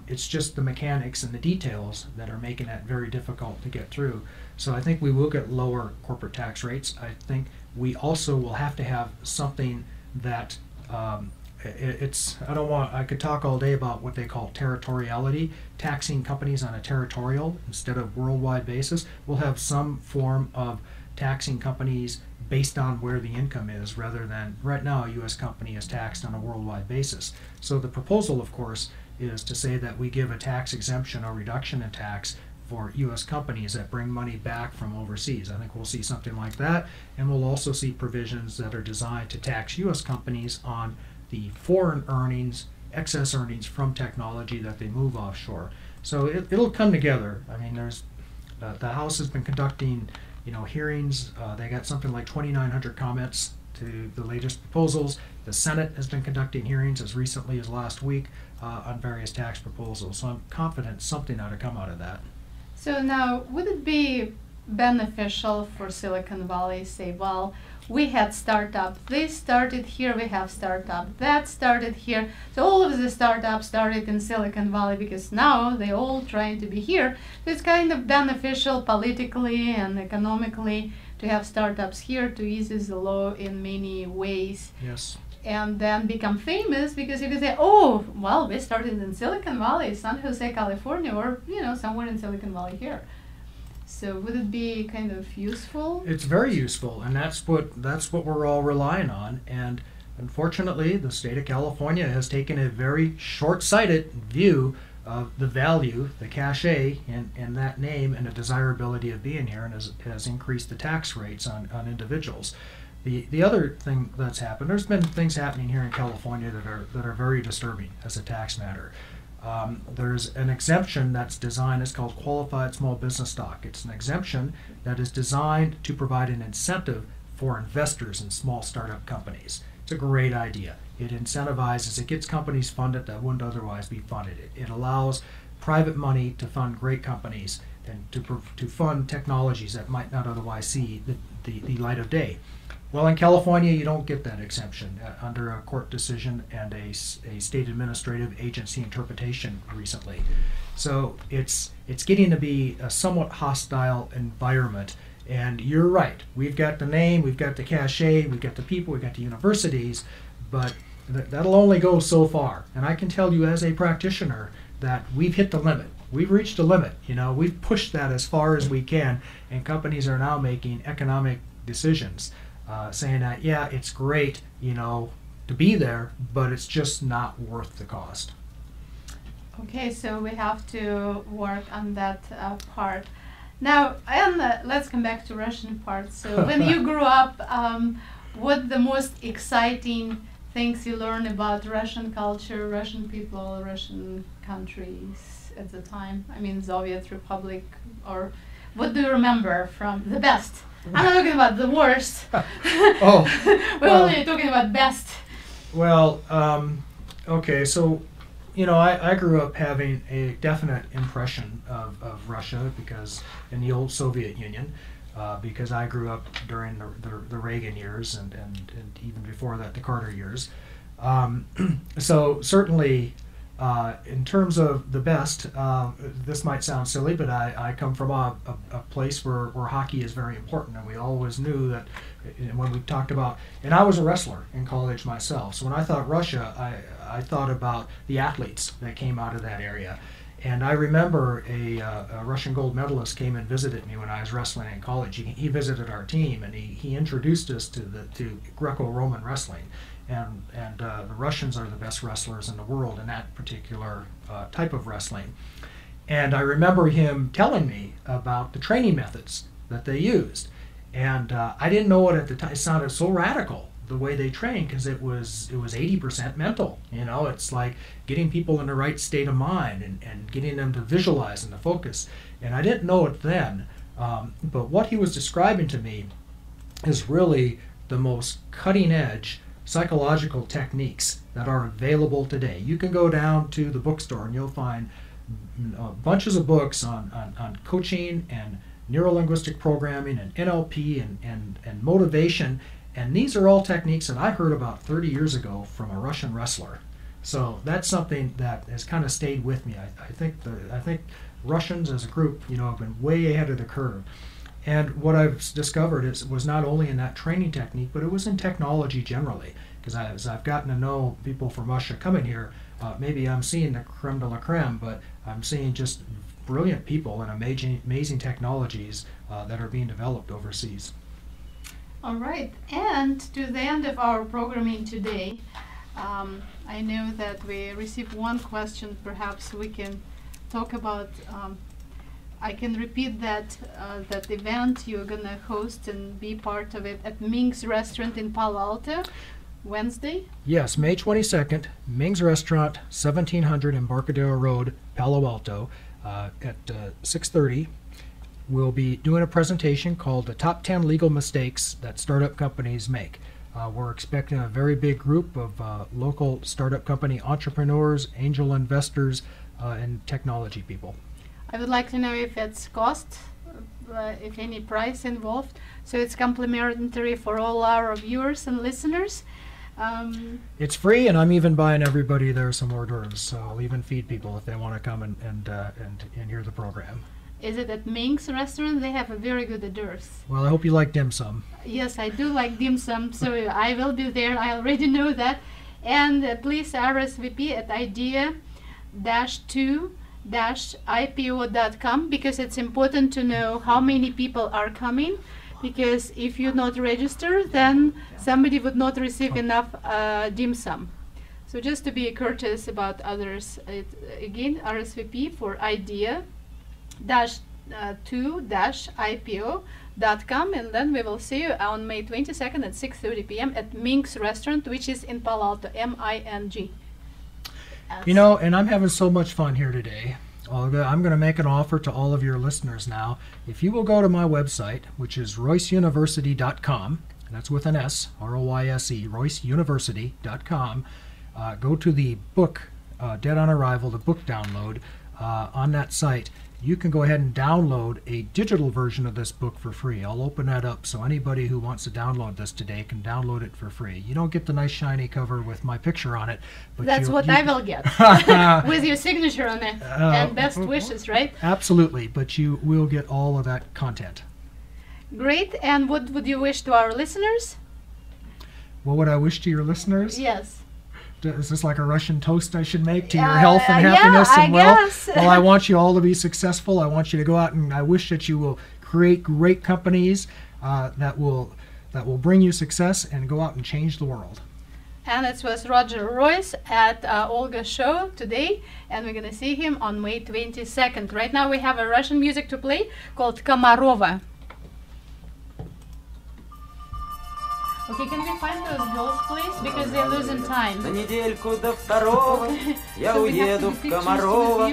It's just the mechanics and the details that are making that very difficult to get through. So I think we will get lower corporate tax rates. I think we also will have to have something that I could talk all day about what they call territoriality, taxing companies on a territorial instead of worldwide basis. We'll have some form of taxing companies based on where the income is, rather than right now a U.S. company is taxed on a worldwide basis. So the proposal, of course, is to say that we give a tax exemption or reduction in tax for U.S. companies that bring money back from overseas. I think we'll see something like that, and we'll also see provisions that are designed to tax U.S. companies on the foreign earnings, excess earnings from technology that they move offshore. So it'll come together. I mean, the House has been conducting hearings. They got something like 2,900 comments to the latest proposals. The Senate has been conducting hearings as recently as last week on various tax proposals. So I'm confident something ought to come out of that. So now, would it be beneficial for Silicon Valley, say, well, we had startup, this started here, we have startup, that started here. So all of the startups started in Silicon Valley because now they're all trying to be here. So it's kind of beneficial politically and economically to have startups here to ease the law in many ways. Yes. And then become famous because you can say, oh, well, we started in Silicon Valley, San Jose, California, or somewhere in Silicon Valley here. So would it be kind of useful? It's very useful, and that's what we're all relying on. And unfortunately, the state of California has taken a very short-sighted view of the value, the cachet in that name, and the desirability of being here, and has increased the tax rates on individuals. The other thing that's happened, there's been things happening here in California that are very disturbing as a tax matter. There's an exemption that's designed, it's called qualified small business stock. It's an exemption that is designed to provide an incentive for investors in small startup companies. It's a great idea. It incentivizes, it gets companies funded that wouldn't otherwise be funded. It allows private money to fund great companies and to fund technologies that might not otherwise see the light of day. Well, in California, you don't get that exemption under a court decision and a state administrative agency interpretation recently. So it's getting to be a somewhat hostile environment. And you're right. We've got the name, we've got the cachet, we've got the people, we've got the universities, but that'll only go so far. And I can tell you as a practitioner that we've hit the limit. We've reached the limit. You know, we've pushed that as far as we can, and companies are now making economic decisions, saying that, yeah, it's great, you know, to be there, but it's just not worth the cost. Okay, so we have to work on that part. Now, and let's come back to Russian part. So when you grew up, what the most exciting things you learned about Russian culture, Russian people, Russian countries at the time? I mean, Soviet Republic, or what do you remember from the best? I'm not talking about the worst. We're only talking about best. Well, okay, so, you know, I grew up having a definite impression of Russia because in the old Soviet Union, because I grew up during the Reagan years and even before that, the Carter years. So certainly, in terms of the best, this might sound silly, but I come from a place where hockey is very important, and we always knew that when we talked about, and I was a wrestler in college myself, so when I thought Russia, I thought about the athletes that came out of that area. And I remember a Russian gold medalist came and visited me when I was wrestling in college. He visited our team, and he introduced us to Greco-Roman wrestling. And the Russians are the best wrestlers in the world in that particular type of wrestling. And I remember him telling me about the training methods that they used. And I didn't know it at the time. It sounded so radical, the way they train, because it was 80% mental. You know, it's like getting people in the right state of mind and getting them to visualize and to focus. And I didn't know it then, but what he was describing to me is really the most cutting edge psychological techniques that are available today. You can go down to the bookstore and you'll find bunches of books on coaching and neuro-linguistic programming and NLP and motivation. And these are all techniques that I heard about 30 years ago from a Russian wrestler. So that's something that has kind of stayed with me. I think Russians as a group, you know, have been way ahead of the curve. And what I've discovered was not only in that training technique, but it was in technology generally. Because as I've gotten to know people from Russia coming here, maybe I'm seeing the creme de la creme, but I'm seeing just brilliant people and amazing technologies that are being developed overseas. All right, and to the end of our programming today, I know that we received one question. Perhaps we can talk about. I can repeat that event you're gonna host and be part of it at Ming's Restaurant in Palo Alto, Wednesday. Yes, May 22nd, Ming's Restaurant, 1700 Embarcadero Road, Palo Alto, at 6:30. We'll be doing a presentation called The Top 10 Legal Mistakes That Startup Companies Make. We're expecting a very big group of local startup company entrepreneurs, angel investors, and technology people. I would like to know if it's cost, if any price involved. So it's complimentary for all our viewers and listeners. It's free, and I'm even buying everybody there some hors d'oeuvres, so I'll even feed people if they want to come and hear the program. Is it at Ming's Restaurant? They have a very good hors d'oeuvres. Well, I hope you like dim sum. Yes, I do like dim sum, so I will be there. I already know that. And please RSVP at idea-2-ipo.com, because it's important to know how many people are coming, because if you not register, then somebody would not receive enough dim sum. So just to be courteous about others, again, RSVP for idea-2-ipo.com, and then we will see you on May 22nd at 6:30 p.m. at Ming's Restaurant, which is in Palo Alto, M-I-N-G. You know, and I'm having so much fun here today, Olga. I'm going to make an offer to all of your listeners now. If you will go to my website, which is royceuniversity.com, and that's with an S, R-O-Y-S-E, RoyceUniversity.com. Go to the book, Dead on Arrival, the book download on that site. You can go ahead and download a digital version of this book for free. I'll open that up so anybody who wants to download this today can download it for free. You don't get the nice shiny cover with my picture on it. But that's what I will get, with your signature on it, and best wishes, right? Absolutely, but you will get all of that content. Great, and what would you wish to our listeners? What would I wish to your listeners? Yes. Is this like a Russian toast I should make to your health and happiness and wealth? Well, I want you all to be successful. I want you to go out, and I wish that you will create great companies that will bring you success and go out and change the world. And it was Roger Royce at Olga's show today, and we're going to see him on May 22nd. Right now we have a Russian music to play called Komarova. Okay, can we find those girls, please? Because they're losing time. На недельку до второго я уеду в Комарова,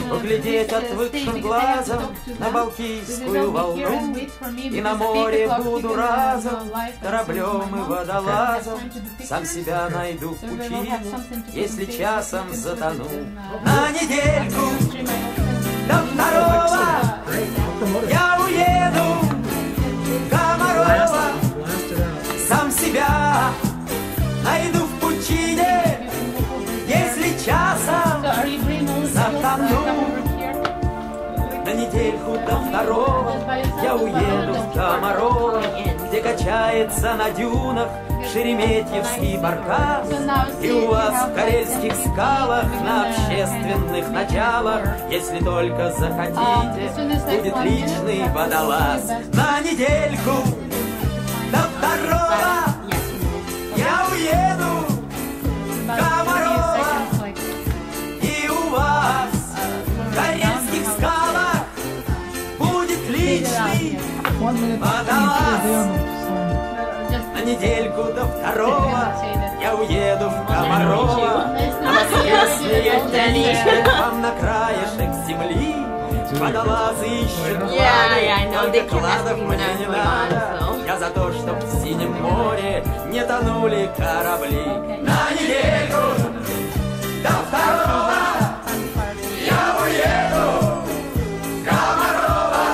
поглядеть отвыкшим глазом на Балтийскую волну, и на море буду разом, кораблем и водолазом, сам себя найду в пучине, если часом затону. На недельку до второго я уеду в Комарова, сам себя найду в пучине, если часом затону. На недельку до второго я уеду в Комарова, где качается на дюнах Шереметьевский баркас, и у вас в Карельских скалах на общественных началах, если только захотите, будет личный водолаз. На недельку до второго я уеду в Комарова, и у вас в Карельских скалах будет личный водолаз. На недельку до второго я уеду в Комарова, а воскресные дни вам на краешек земли водолазы ищут только кладов мне не надо. Я за то, чтоб в синем море не тонули корабли. На недельку до второго я уеду в Комарова.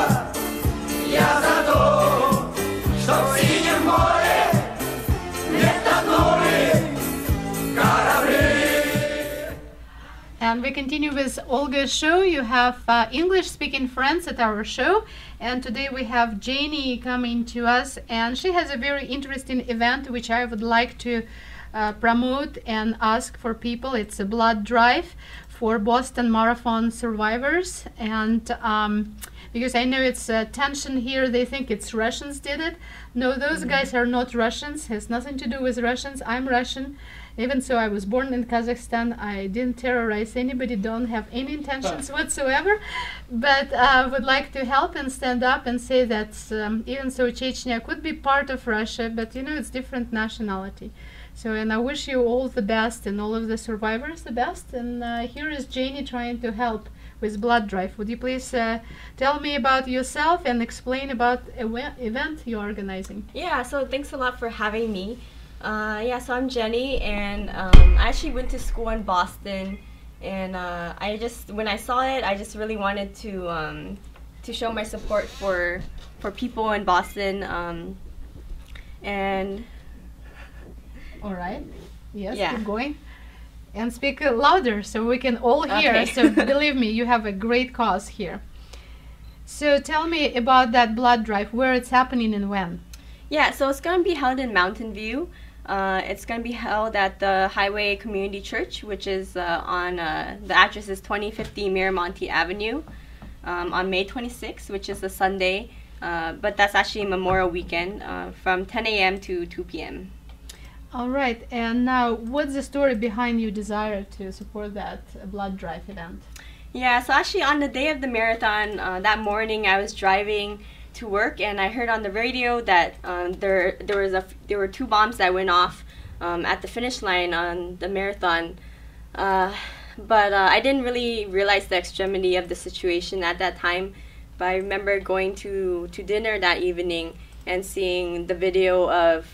Я за то, чтоб в синем море не тонули корабли. And we continue with Olga's show. You have English-speaking friends at our show, and today we have Janie coming to us, and she has a very interesting event which I would like to promote and ask for people. It's a blood drive for Boston Marathon survivors, and because I know it's tension here, they think it's Russians did it. No, those guys are not Russians. It has nothing to do with Russians. I'm Russian. Even so, I was born in Kazakhstan. I didn't terrorize anybody, don't have any intentions whatsoever, but would like to help and stand up and say that even so, Chechnya could be part of Russia, but you know, it's different nationality. So, and I wish you all the best and all of the survivors the best. And here is Janie trying to help with blood drive. Would you please tell me about yourself and explain about event you're organizing? Yeah, so thanks a lot for having me. Yeah, so I'm Jenny, and I actually went to school in Boston, and I just, when I saw it, I just really wanted to show my support for people in Boston, and all right, yes, yeah. Keep going. And speak louder so we can all hear. Okay. So believe me, you have a great cause here. So tell me about that blood drive, where it's happening and when. Yeah, so it's going to be held in Mountain View. It's going to be held at the Highway Community Church, which is on, the address is 2050 Miramonte Avenue, on May 26th, which is a Sunday, but that's actually Memorial Weekend, from 10 a.m. to 2 p.m. All right, and now what's the story behind your desire to support that blood drive event? Yeah, so actually on the day of the marathon, that morning I was driving to work, and I heard on the radio that there were 2 bombs that went off at the finish line on the marathon, but I didn't really realize the extremity of the situation at that time. But I remember going to dinner that evening, and seeing the video of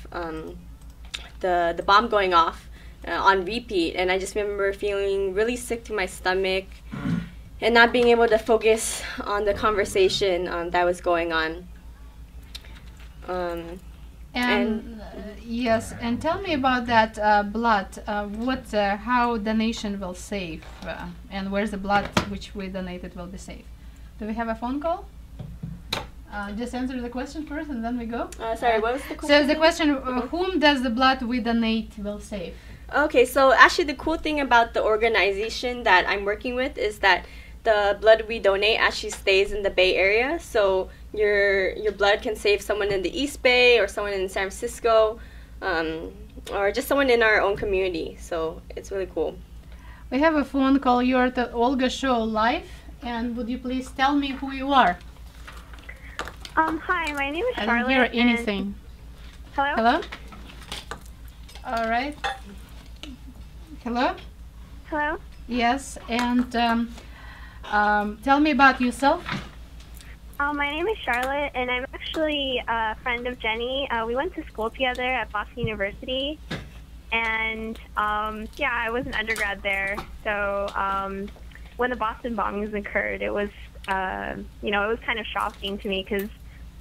the bomb going off on repeat, and I just remember feeling really sick to my stomach and not being able to focus on the conversation that was going on. Yes, and tell me about that blood. How donation will save, and where's the blood which we donated will be saved? Do we have a phone call? Just answer the question first, and then we go. Sorry, what was the question? So the question: whom does the blood we donate will save? Okay, so actually the cool thing about the organization that I'm working with is that the blood we donate actually stays in the Bay Area. So your blood can save someone in the East Bay or someone in San Francisco, or just someone in our own community. So it's really cool. We have a phone call. You're at the Olga show live, and would you please tell me who you are? Hi, my name is Charlotte. I don't hear anything. Hello? Hello? All right. Hello? Hello? Yes, and tell me about yourself. My name is Charlotte, and I'm actually a friend of Jenny. We went to school together at Boston University, and yeah, I was an undergrad there. So when the Boston bombings occurred, it was, you know, it was kind of shocking to me because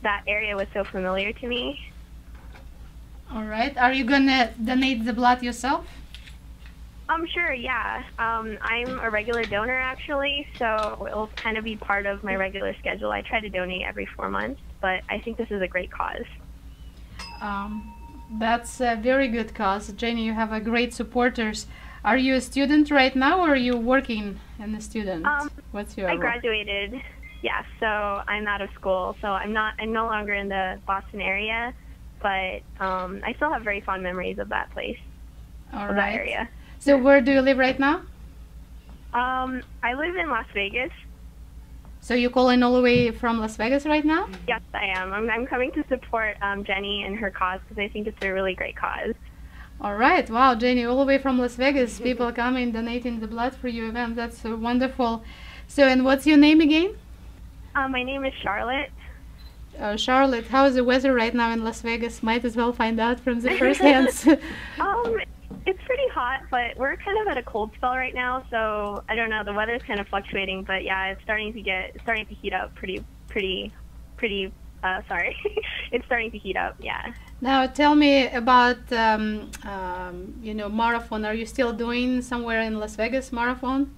that area was so familiar to me. All right. Are you gonna donate the blood yourself? Sure, yeah. I'm a regular donor, actually, so it'll kind of be part of my regular schedule. I try to donate every 4 months, but I think this is a great cause. That's a very good cause. Jenny, you have a great supporters. Are you a student right now, or are you working as a student? What's your I role? graduated, yeah, so I'm out of school, so I'm no longer in the Boston area, but I still have very fond memories of that place, All of right. that area. So where do you live right now? I live in Las Vegas. So you're calling all the way from Las Vegas right now? Yes, I am. I'm coming to support Jenny and her cause because I think it's a really great cause. All right. Wow, Jenny, all the way from Las Vegas, people coming, donating the blood for your event. That's wonderful. So, and what's your name again? My name is Charlotte. Charlotte, how is the weather right now in Las Vegas? Might as well find out from the first hands. It's pretty hot, but we're kind of at a cold spell right now, so I don't know. The weather's kind of fluctuating, but yeah, it's starting to heat up pretty. Sorry, it's starting to heat up. Yeah. Now tell me about you know, marathon. Are you still doing somewhere in Las Vegas marathon,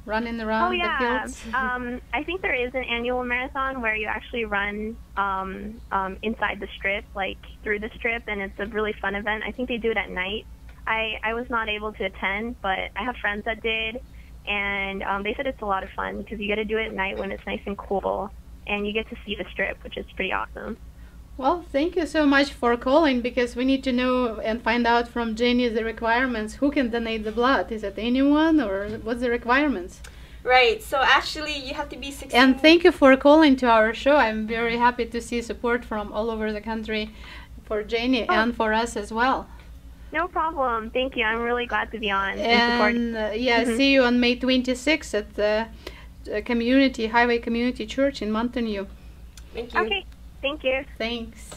running around the fields? I think there is an annual marathon where you actually run inside the strip, like through the strip, and it's a really fun event. I think they do it at night. I was not able to attend, but I have friends that did, and they said it's a lot of fun because you get to do it at night when it's nice and cool, and you get to see the strip, which is pretty awesome. Well, thank you so much for calling, because we need to know and find out from Jenny the requirements. Who can donate the blood? Is it anyone, or what's the requirements? Right, so actually you have to be 16. And thank you for calling to our show. I'm very happy to see support from all over the country for Jenny and for us as well. No problem. Thank you. I'm really glad to be on. And yeah, see you on May 26th at the Highway Community Church in Mountain View. Thank you. Okay. Thank you. Thanks.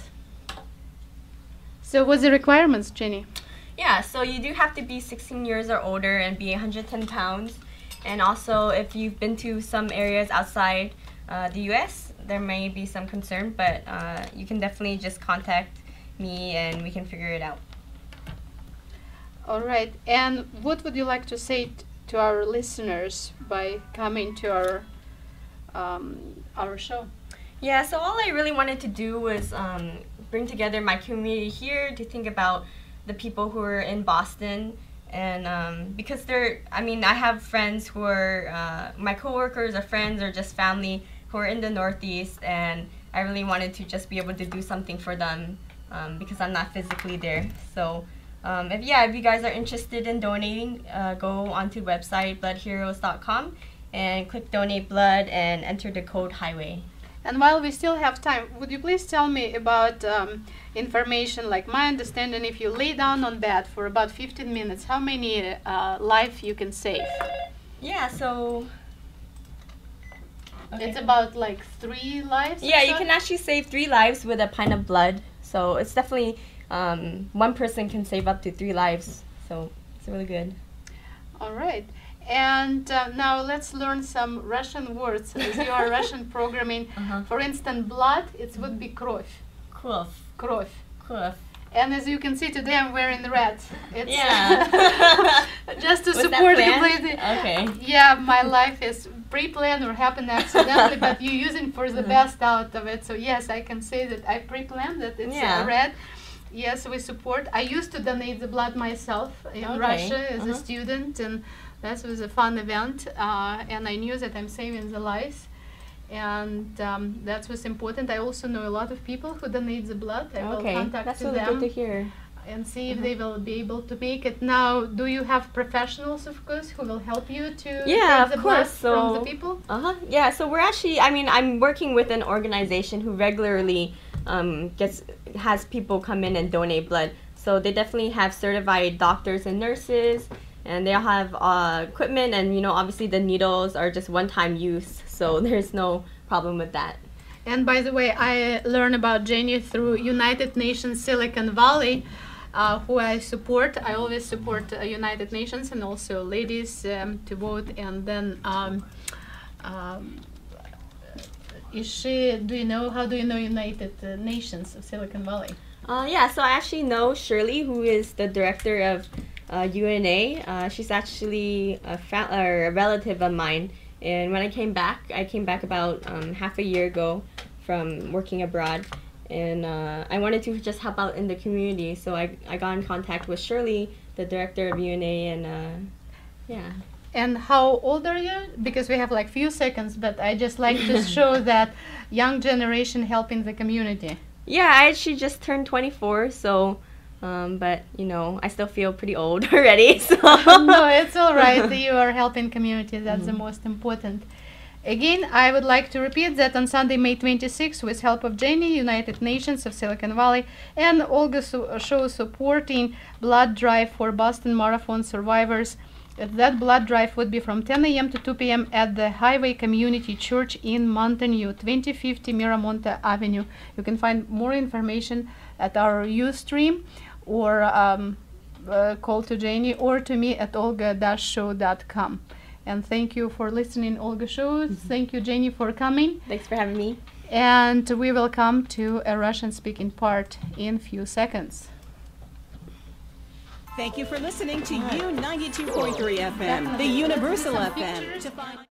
So what's the requirements, Jenny? Yeah, so you do have to be 16 years or older and be 110 pounds. And also, if you've been to some areas outside the U.S., there may be some concern, but you can definitely just contact me and we can figure it out. All right. And what would you like to say to our listeners by coming to our show? Yeah, so all I really wanted to do was bring together my community here to think about the people who are in Boston, and because I have friends who are my coworkers or friends or just family who are in the Northeast, and I really wanted to just be able to do something for them because I'm not physically there. So if you guys are interested in donating, go onto website bloodheroes.com and click donate blood and enter the code highway. And while we still have time, would you please tell me about information, like my understanding, if you lay down on bed for about 15 minutes, how many lives you can save? Yeah, so Okay. It's about like 3 lives? Yeah, you can actually save 3 lives with a pint of blood. So it's definitely, one person can save up to 3 lives. So it's really good. All right. And now let's learn some Russian words. As you are Russian programming, for instance, blood, it would be kровь. Kровь. Kровь. Kровь. And as you can see today, I'm wearing red. It's just to Was support that planned? completely. Okay. Yeah, my life is pre-planned or happened accidentally, but you're using for the best out of it. So yes, I can say that I pre-planned that it's red. Yes, we support. I used to donate the blood myself in Russia as a student, and that was a fun event. And I knew that I'm saving the lives. And that was important. I also know a lot of people who donate the blood. I will contact that's them really good to hear. And see if they will be able to make it. Now, do you have professionals, of course, who will help you to take the blood from the people? Yeah, so we're actually, I mean, I'm working with an organization who regularly has people come in and donate blood. So they definitely have certified doctors and nurses, and they'll have equipment, and you know, obviously the needles are just one-time use, so there's no problem with that. And by the way, I learned about Jenny through United Nations Silicon Valley, who I support. I always support United Nations and also ladies to vote. And then is she? Do you know? How do you know United Nations of Silicon Valley? Yeah, so I actually know Shirley, who is the director of UNA. She's actually a relative of mine. And when I came back about half a year ago from working abroad. And I wanted to just help out in the community. So I got in contact with Shirley, the director of UNA, and yeah. And how old are you? Because we have like few seconds, but I just like to show that young generation helping the community. Yeah, I actually just turned 24, so, but, you know, I still feel pretty old already, so. No, it's all right. You are helping community. That's the most important. Again, I would like to repeat that on Sunday, May 26th, with help of Jenny, United Nations of Silicon Valley, and Olga show supporting blood drive for Boston Marathon survivors. That blood drive would be from 10 a.m. to 2 p.m. at the Highway Community Church in Mountain View, 2050 Miramonte Avenue. You can find more information at our Ustream, or call to Jenny, or to me at olga-show.com. And thank you for listening, Olga Show. Thank you, Jenny, for coming. Thanks for having me. And we will come to a Russian-speaking part in few seconds. Thank you for listening to U92.3 FM, the Universal FM.